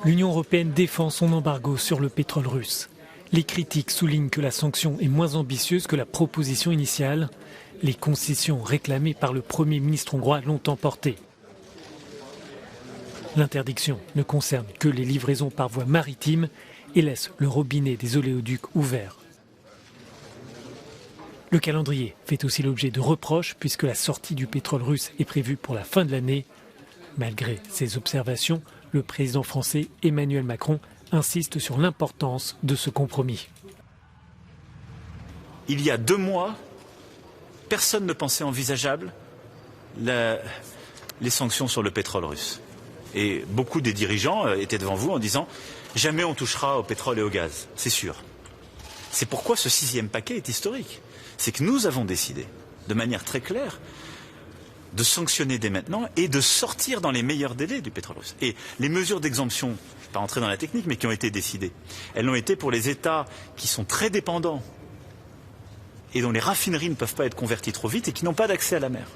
L'Union européenne défend son embargo sur le pétrole russe. Les critiques soulignent que la sanction est moins ambitieuse que la proposition initiale. Les concessions réclamées par le Premier ministre hongrois l'ont emporté. L'interdiction ne concerne que les livraisons par voie maritime et laisse le robinet des oléoducs ouvert. Le calendrier fait aussi l'objet de reproches puisque la sortie du pétrole russe est prévue pour la fin de l'année. Malgré ces observations, le président français Emmanuel Macron insiste sur l'importance de ce compromis. Il y a 2 mois, personne ne pensait envisageable les sanctions sur le pétrole russe. Et beaucoup des dirigeants étaient devant vous en disant « jamais on touchera au pétrole et au gaz, c'est sûr ». C'est pourquoi ce 6e paquet est historique. C'est que nous avons décidé, de manière très claire, de sanctionner dès maintenant et de sortir dans les meilleurs délais du pétrole russe. Et les mesures d'exemption, je ne vais pas rentrer dans la technique, mais qui ont été décidées, elles ont été pour les États qui sont très dépendants et dont les raffineries ne peuvent pas être converties trop vite et qui n'ont pas d'accès à la mer.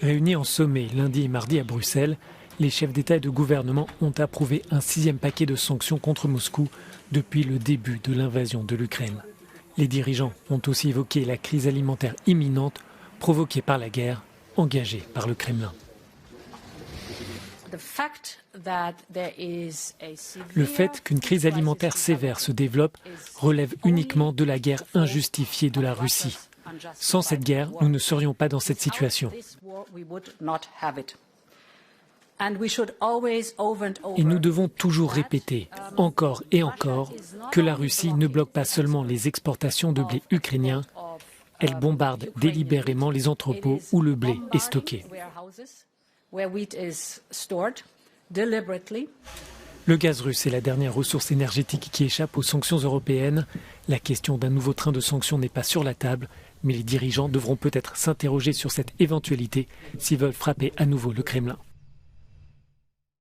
Réunis en sommet lundi et mardi à Bruxelles, les chefs d'État et de gouvernement ont approuvé un 6e paquet de sanctions contre Moscou depuis le début de l'invasion de l'Ukraine. Les dirigeants ont aussi évoqué la crise alimentaire imminente provoquée par la guerre engagée par le Kremlin. Le fait qu'une crise alimentaire sévère se développe relève uniquement de la guerre injustifiée de la Russie. Sans cette guerre, nous ne serions pas dans cette situation. Et nous devons toujours répéter, encore et encore, que la Russie ne bloque pas seulement les exportations de blé ukrainien, elle bombarde délibérément les entrepôts où le blé est stocké. Le gaz russe est la dernière ressource énergétique qui échappe aux sanctions européennes. La question d'un nouveau train de sanctions n'est pas sur la table, mais les dirigeants devront peut-être s'interroger sur cette éventualité s'ils veulent frapper à nouveau le Kremlin.